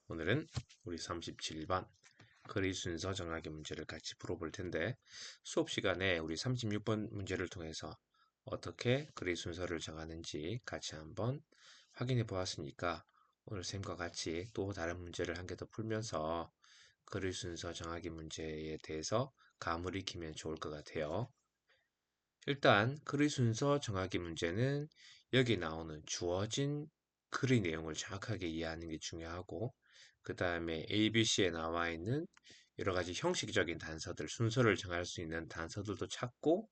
오늘은 우리 37번 거리 순서 정하기 문제를 같이 풀어볼 텐데 수업 시간에 우리 36번 문제를 통해서 어떻게 거리 순서를 정하는지 같이 한번 확인해 보았으니까 오늘 쌤과 같이 또 다른 문제를 한 개 더 풀면서 거리 순서 정하기 문제에 대해서 감을 익히면 좋을 것 같아요. 일단 거리 순서 정하기 문제는 여기 나오는 주어진 글의 내용을 정확하게 이해하는 게 중요하고 그 다음에 ABC에 나와 있는 여러 가지 형식적인 단서들, 순서를 정할 수 있는 단서들도 찾고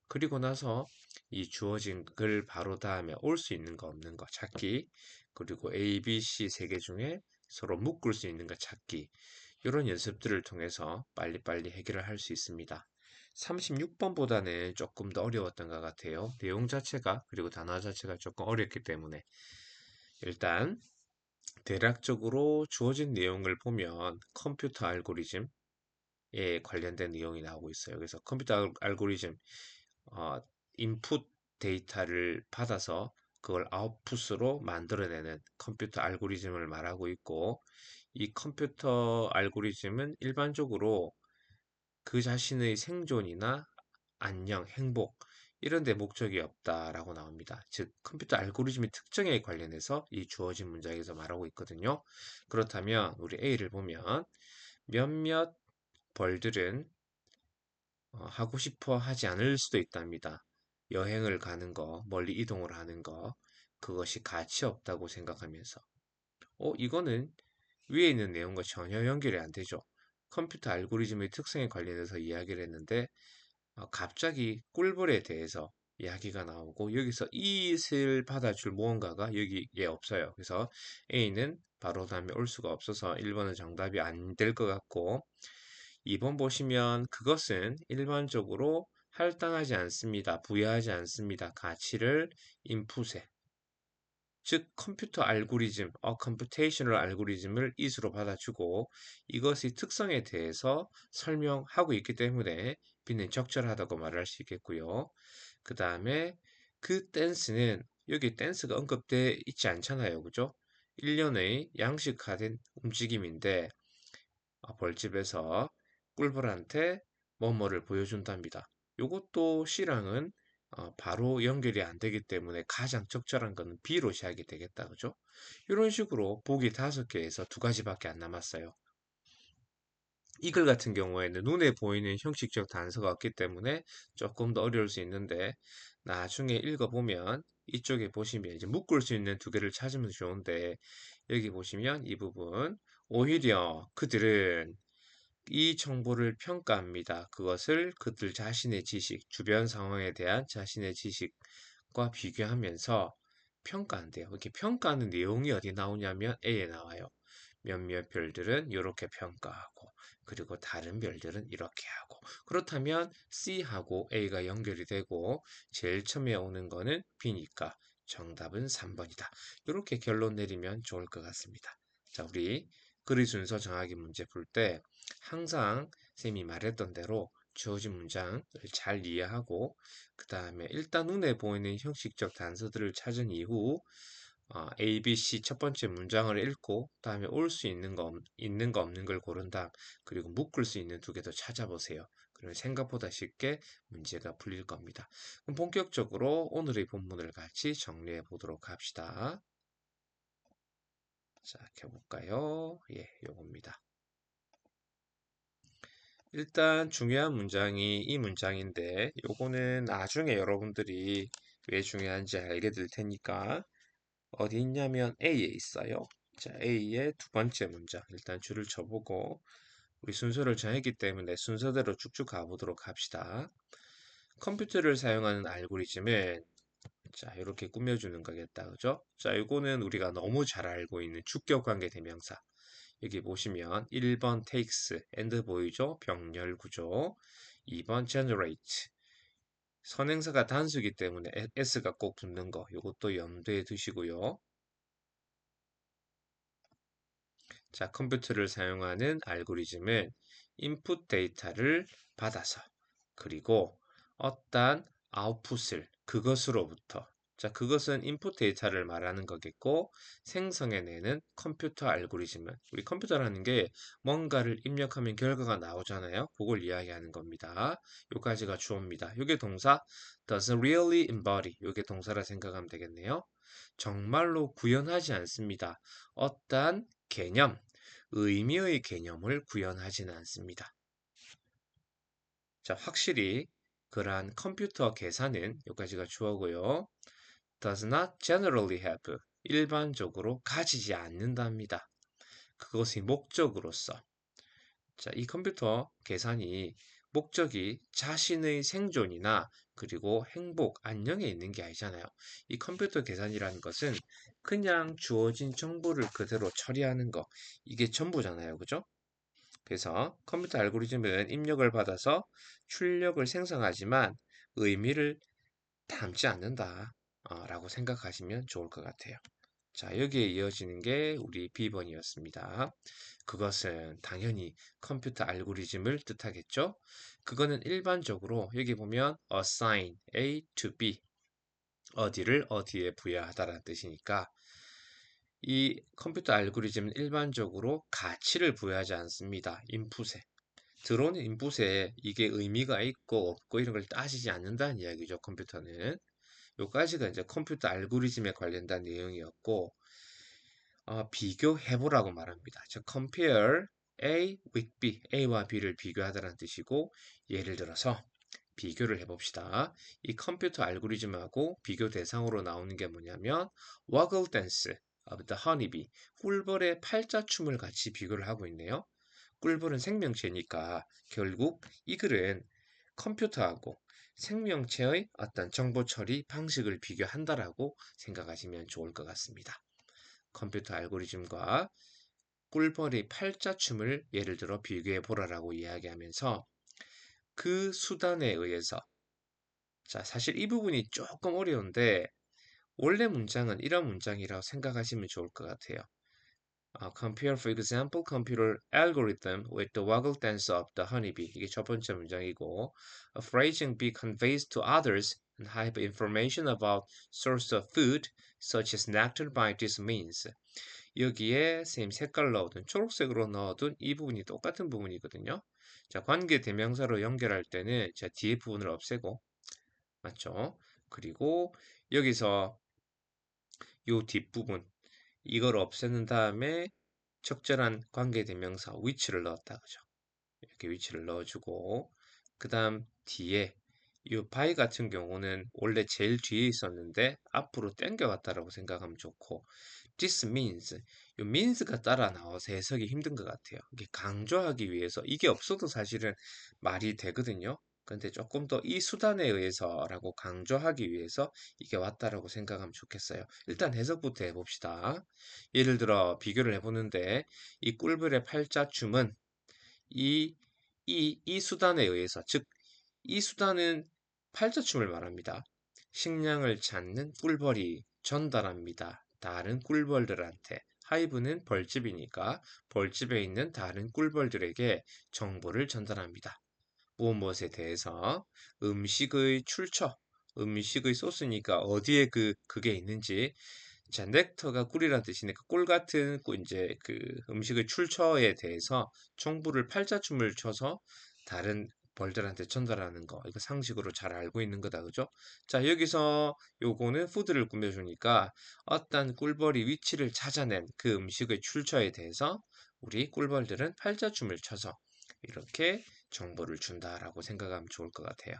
그리고 나서 이 주어진 글 바로 다음에 올 수 있는 거 없는 거 찾기 그리고 ABC 세 개 중에 서로 묶을 수 있는 거 찾기 이런 연습들을 통해서 빨리빨리 해결을 할 수 있습니다. 36번보다는 조금 더 어려웠던 것 같아요. 내용 자체가 그리고 단어 자체가 조금 어렵기 때문에 일단 대략적으로 주어진 내용을 보면 컴퓨터 알고리즘에 관련된 내용이 나오고 있어요. 그래서 컴퓨터 알고리즘 인풋 데이터를 받아서 그걸 아웃풋으로 만들어내는 컴퓨터 알고리즘을 말하고 있고 이 컴퓨터 알고리즘은 일반적으로 그 자신의 생존이나 안녕, 행복 이런 데 목적이 없다라고 나옵니다. 즉 컴퓨터 알고리즘의 특정에 관련해서 이 주어진 문장에서 말하고 있거든요. 그렇다면 우리 A를 보면 몇몇 벌들은 하고 싶어 하지 않을 수도 있답니다. 여행을 가는 거, 멀리 이동을 하는 거, 그것이 가치 없다고 생각하면서 이거는 위에 있는 내용과 전혀 연결이 안 되죠. 컴퓨터 알고리즘의 특성에 관련해서 이야기를 했는데 갑자기 꿀벌에 대해서 이야기가 나오고 여기서 이익을 받아줄 무언가가 여기에 없어요. 그래서 A는 바로 다음에 올 수가 없어서 1번은 정답이 안 될 것 같고 2번 보시면 그것은 일반적으로 할당하지 않습니다. 부여하지 않습니다. 가치를 인풋에 즉 컴퓨터 알고리즘, 컴퓨테이셔널 알고리즘을 이수로 받아주고 이것의 특성에 대해서 설명하고 있기 때문에 B는 적절하다고 말할 수 있겠고요. 그 다음에 그 댄스는 여기 댄스가 언급되어 있지 않잖아요. 그죠? 1년의 양식화된 움직임인데 벌집에서 꿀벌한테 뭐뭐를 보여준답니다. 이것도 C랑은 바로 연결이 안 되기 때문에 가장 적절한 거는 B로 시작이 되겠다. 그죠? 이런 식으로 보기 5개에서 2가지밖에 안 남았어요. 이 글 같은 경우에는 눈에 보이는 형식적 단서가 없기 때문에 조금 더 어려울 수 있는데 나중에 읽어보면 이쪽에 보시면 이제 묶을 수 있는 2개를 찾으면 좋은데 여기 보시면 이 부분 오히려 그들은 이 정보를 평가합니다. 그것을 그들 자신의 지식, 주변 상황에 대한 자신의 지식과 비교하면서 평가한대요. 이렇게 평가하는 내용이 어디 나오냐면 A에 나와요. 몇몇 별들은 이렇게 평가하고 그리고 다른 별들은 이렇게 하고 그렇다면 C하고 A가 연결이 되고 제일 처음에 오는 거는 B니까 정답은 3번이다. 이렇게 결론 내리면 좋을 것 같습니다. 자, 우리 글의 순서 정하기 문제 풀 때 항상 쌤이 말했던 대로 주어진 문장을 잘 이해하고 그 다음에 일단 눈에 보이는 형식적 단서들을 찾은 이후 A, B, C 첫 번째 문장을 읽고 다음에 올 수 있는 거, 있는 거 없는 걸 고른 다음 그리고 묶을 수 있는 2개 더 찾아보세요. 그러면 생각보다 쉽게 문제가 풀릴 겁니다. 그럼 본격적으로 오늘의 본문을 같이 정리해 보도록 합시다. 자, 켜볼까요? 예, 요겁니다. 일단 중요한 문장이 이 문장인데 요거는 나중에 여러분들이 왜 중요한지 알게 될 테니까 어디 있냐면 A에 있어요. 자, A의 2번째 문장 일단 줄을 쳐보고 우리 순서를 정했기 때문에 순서대로 쭉쭉 가보도록 합시다. 컴퓨터를 사용하는 알고리즘은 자, 이렇게 꾸며주는 거겠다. 그죠? 자, 이거는 우리가 너무 잘 알고 있는 주격관계 대명사. 여기 보시면 1번 takes, and 보이죠? 병렬 구조. 2번 generate. 선행사가 단수이기 때문에 s가 꼭 붙는 거. 이것도 염두에 두시고요. 자, 컴퓨터를 사용하는 알고리즘은 인풋 데이터를 받아서 그리고 어떤 아웃풋을 그것으로부터 자, 그것은 input 데이터를 말하는 거겠고, 생성해내는 컴퓨터 알고리즘은, 우리 컴퓨터라는 게 뭔가를 입력하면 결과가 나오잖아요. 그걸 이야기하는 겁니다. 요까지가 주어입니다. 요게 동사 does really embody. 요게 동사라 생각하면 되겠네요. 정말로 구현하지 않습니다. 어떠한 개념, 의미의 개념을 구현하지는 않습니다. 자, 확실히 그러한 컴퓨터 계산은 여기까지가 주어고요. does not generally have 일반적으로 가지지 않는답니다. 그것이 목적으로서 자, 이 컴퓨터 계산이 목적이 자신의 생존이나 그리고 행복, 안녕에 있는 게 아니잖아요. 이 컴퓨터 계산이라는 것은 그냥 주어진 정보를 그대로 처리하는 거 이게 전부잖아요. 그죠? 그래서 컴퓨터 알고리즘은 입력을 받아서 출력을 생성하지만 의미를 담지 않는다. 라고 생각하시면 좋을 것 같아요. 자, 여기에 이어지는 게 우리 B번이었습니다. 그것은 당연히 컴퓨터 알고리즘을 뜻하겠죠? 그거는 일반적으로 여기 보면 assign A to B 어디를 어디에 부여하다라는 뜻이니까 이 컴퓨터 알고리즘은 일반적으로 가치를 부여하지 않습니다. 인풋에. 들어오는 인풋에 이게 의미가 있고 없고 이런 걸 따지지 않는다는 이야기죠. 컴퓨터는. 요까지가 이제 컴퓨터 알고리즘에 관련된 내용이었고 비교해보라고 말합니다. 즉 compare A with B, A와 B를 비교하다는 뜻이고 예를 들어서 비교를 해봅시다. 이 컴퓨터 알고리즘하고 비교 대상으로 나오는 게 뭐냐면 waggle dance of the honeybee, 꿀벌의 팔자춤을 같이 비교를 하고 있네요. 꿀벌은 생명체니까 결국 이 글은 컴퓨터하고 생명체의 어떤 정보 처리 방식을 비교한다라고 생각하시면 좋을 것 같습니다. 컴퓨터 알고리즘과 꿀벌의 팔자춤을 예를 들어 비교해 보라라고 이야기하면서 그 수단에 의해서 자, 사실 이 부분이 조금 어려운데 원래 문장은 이런 문장이라고 생각하시면 좋을 것 같아요. Compare, for example, computer algorithm with the waggle dance of the honeybee. 이게 첫 번째 문장이고, a phrasing B conveys to others and have information about source of food, such as nectar by this means. 여기에 선생님 색깔 넣어둔 초록색으로 넣어둔 이 부분이 똑같은 부분이거든요. 자, 관계 대명사로 연결할 때는 자, 뒤에 부분을 없애고 맞죠? 그리고 여기서 요 뒷부분 이걸 없애는 다음에 적절한 관계 대명사 which를 넣었다 그죠? 이렇게 위치를 넣어주고 그 다음 뒤에 이 by 같은 경우는 원래 제일 뒤에 있었는데 앞으로 당겨갔다라고 생각하면 좋고 this means 이 means가 따라 나와서 해석이 힘든 것 같아요. 이게 강조하기 위해서 이게 없어도 사실은 말이 되거든요. 근데 조금 더 이 수단에 의해서라고 강조하기 위해서 이게 왔다라고 생각하면 좋겠어요. 일단 해석부터 해봅시다. 예를 들어 비교를 해보는데 이 꿀벌의 팔자춤은 이, 이 수단에 의해서, 즉, 이 수단은 팔자춤을 말합니다. 식량을 찾는 꿀벌이 전달합니다. 다른 꿀벌들한테. 하이브는 벌집이니까 벌집에 있는 다른 꿀벌들에게 정보를 전달합니다. 무엇에 대해서 음식의 출처, 음식의 소스니까 어디에 그게 있는지 자, 넥터가 꿀이라는 뜻이니까 꿀 같은 이제 그 음식의 출처에 대해서 정보를 팔자춤을 쳐서 다른 벌들한테 전달하는 거 이거 상식으로 잘 알고 있는 거다 그죠? 자 여기서 요거는 푸드를 꾸며주니까 어떤 꿀벌이 위치를 찾아낸 그 음식의 출처에 대해서 우리 꿀벌들은 팔자춤을 쳐서 이렇게 정보를 준다라고 생각하면 좋을 것 같아요.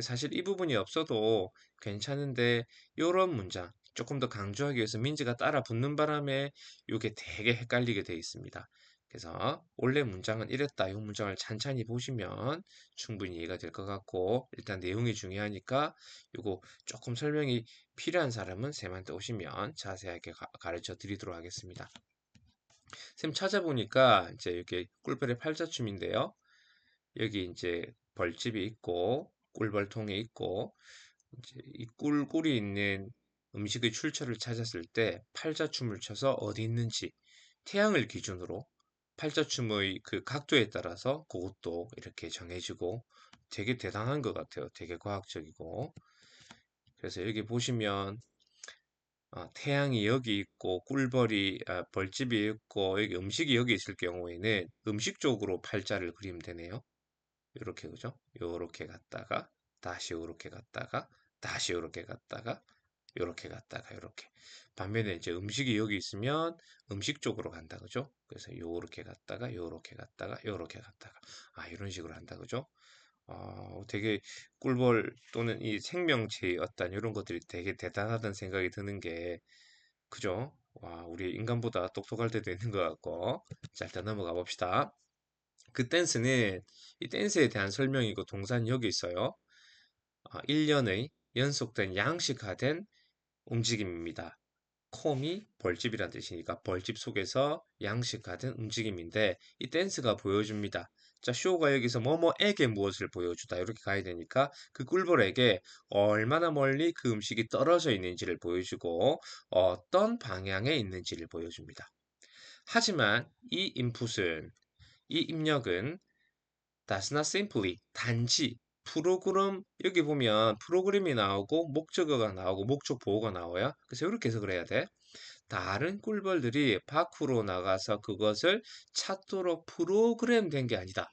사실 이 부분이 없어도 괜찮은데 이런 문장 조금 더 강조하기 위해서 민지가 따라 붙는 바람에 이게 되게 헷갈리게 되어 있습니다. 그래서 원래 문장은 이랬다. 이 문장을 찬찬히 보시면 충분히 이해가 될 것 같고 일단 내용이 중요하니까 이거 조금 설명이 필요한 사람은 쌤한테 오시면 자세하게 가르쳐 드리도록 하겠습니다. 쌤 찾아보니까 이제 이렇게 꿀벌의 팔자춤인데요. 여기 이제 벌집이 있고 꿀벌통에 있고 이제 이 꿀이 있는 음식의 출처를 찾았을 때 팔자춤을 쳐서 어디 있는지 태양을 기준으로 팔자춤의 그 각도에 따라서 그것도 이렇게 정해지고 되게 대단한 것 같아요. 되게 과학적이고 그래서 여기 보시면 태양이 여기 있고 벌집이 있고 여기 음식이 여기 있을 경우에는 음식 쪽으로 팔자를 그리면 되네요. 요렇게 그죠? 요렇게 갔다가 다시 요렇게 갔다가 다시 요렇게 갔다가 요렇게 갔다가 요렇게. 반면에 이제 음식이 여기 있으면 음식 쪽으로 간다 그죠? 그래서 요렇게 갔다가 요렇게 갔다가 요렇게 갔다가 이런 식으로 한다 그죠? 되게 꿀벌 또는 이 생명체의 어떤 이런 것들이 되게 대단하다는 생각이 드는 게 그죠? 와, 우리 인간보다 똑똑할 때도 있는 것 같고. 자, 일단 넘어가 봅시다. 그 댄스는 이 댄스에 대한 설명이고 동사는 여기 있어요. 1년의 연속된 양식화된 움직임입니다. 콤이 벌집이란 뜻이니까 벌집 속에서 양식화된 움직임인데 이 댄스가 보여줍니다. 자, 쇼가 여기서 뭐뭐에게 무엇을 보여주다 이렇게 가야 되니까 그 꿀벌에게 얼마나 멀리 그 음식이 떨어져 있는지를 보여주고 어떤 방향에 있는지를 보여줍니다. 하지만 이 입력은 does not simply 단지 프로그램 여기 보면 프로그램이 나오고 목적어가 나오고 목적 보호가 나와요. 그래서 이렇게 해석을 해야 돼. 다른 꿀벌들이 밖으로 나가서 그것을 찾도록 프로그램된 게 아니다.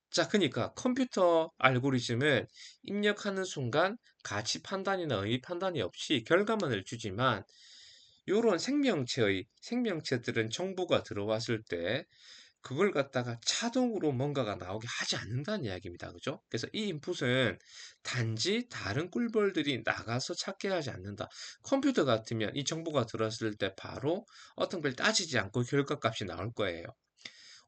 자, 그러니까 컴퓨터 알고리즘은 입력하는 순간 가치 판단이나 의미 판단이 없이 결과만을 주지만 이런 생명체들은 정보가 들어왔을 때 그걸 갖다가 자동으로 뭔가가 나오게 하지 않는다는 이야기입니다. 그죠? 그래서 이 인풋은 단지 다른 꿀벌들이 나가서 찾게 하지 않는다. 컴퓨터 같으면 이 정보가 들어왔을 때 바로 어떤 걸 따지지 않고 결과값이 나올 거예요.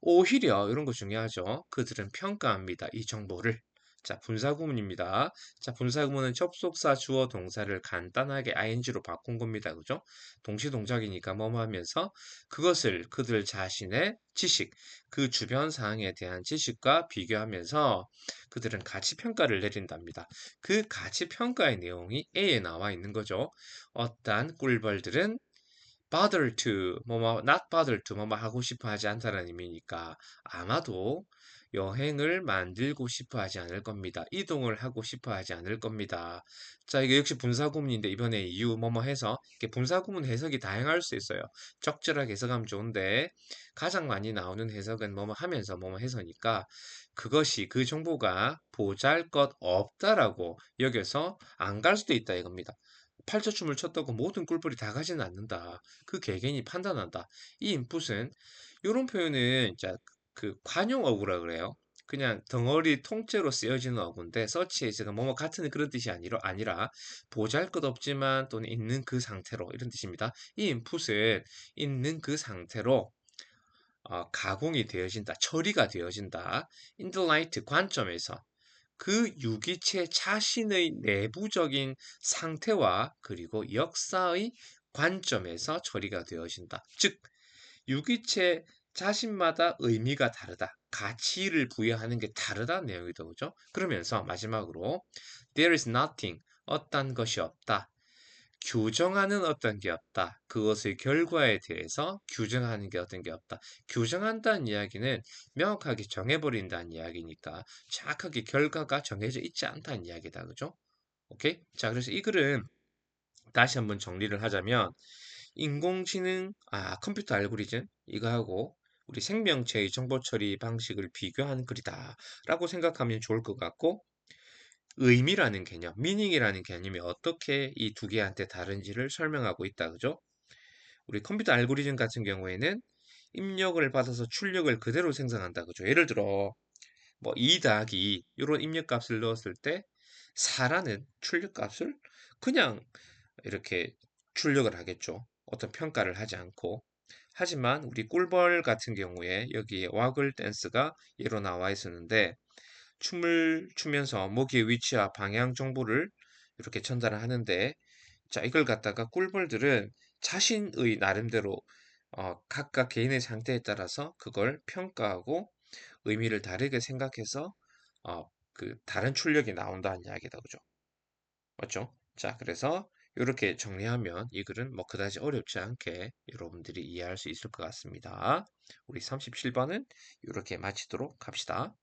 오히려 이런 거 중요하죠. 그들은 평가합니다. 이 정보를. 자, 분사구문입니다. 자, 분사구문은 접속사 주어 동사를 간단하게 ing로 바꾼 겁니다. 그죠? 동시 동작이니까 뭐뭐 하면서 그것을 그들 자신의 지식, 그 주변 상황에 대한 지식과 비교하면서 그들은 가치 평가를 내린답니다. 그 가치 평가의 내용이 A에 나와 있는 거죠. 어떠한 꿀벌들은 bother to not bother to 뭐뭐 하고 싶어 하지 않다는 의미니까 아마도 여행을 만들고 싶어 하지 않을 겁니다. 이동을 하고 싶어 하지 않을 겁니다. 자, 이게 역시 분사구문인데 이번에 이유 뭐뭐 해서 이게 분사구문 해석이 다양할 수 있어요. 적절하게 해석하면 좋은데 가장 많이 나오는 해석은 뭐뭐 하면서 뭐뭐 해서니까 그것이 그 정보가 보잘것없다라고 여겨서 안 갈 수도 있다 이겁니다. 팔자춤을 췄다고 모든 꿀벌이 다 가지는 않는다. 그 개개인이 판단한다. 이 인풋은 이런 표현은 자, 그 관용 어구라 그래요. 그냥 덩어리 통째로 쓰여지는 어구인데 서치에서가 뭐뭐 같은 그런 뜻이 아니라 보잘것없지만 또는 있는 그 상태로 이런 뜻입니다. 이 인풋은 있는 그 상태로 가공이 되어진다, 처리가 되어진다. 인더라이트 관점에서 그 유기체 자신의 내부적인 상태와 그리고 역사의 관점에서 처리가 되어진다. 즉, 유기체 자신마다 의미가 다르다. 가치를 부여하는 게 다르다는 내용이죠. 그죠? 그러면서 마지막으로 there is nothing, 어떤 것이 없다. 규정하는 어떤 게 없다. 그것의 결과에 대해서 규정하는 게 어떤 게 없다. 규정한다는 이야기는 명확하게 정해버린다는 이야기니까 정확하게 결과가 정해져 있지 않다는 이야기다. 그죠? 오케이? 자, 그래서 이 글은 다시 한번 정리를 하자면 인공지능, 컴퓨터 알고리즘 이거하고 우리 생명체의 정보 처리 방식을 비교한 글이다 라고 생각하면 좋을 것 같고 의미라는 개념, 미닝이라는 개념이 어떻게 이 두 개한테 다른지를 설명하고 있다. 그죠? 우리 컴퓨터 알고리즘 같은 경우에는 입력을 받아서 출력을 그대로 생성한다. 그죠? 예를 들어, 뭐 2 더하기 2 이런 입력값을 넣었을 때 4라는 출력값을 그냥 이렇게 출력을 하겠죠. 어떤 평가를 하지 않고. 하지만 우리 꿀벌 같은 경우에 여기에 와글 댄스가 예로 나와 있었는데 춤을 추면서 모기의 위치와 방향 정보를 이렇게 전달을 하는데 자, 이걸 갖다가 꿀벌들은 자신의 나름대로 각각 개인의 상태에 따라서 그걸 평가하고 의미를 다르게 생각해서 그 다른 출력이 나온다는 이야기다. 그죠? 맞죠? 자, 그래서 이렇게 정리하면 이 글은 뭐 그다지 어렵지 않게 여러분들이 이해할 수 있을 것 같습니다. 우리 37번은 이렇게 마치도록 합시다.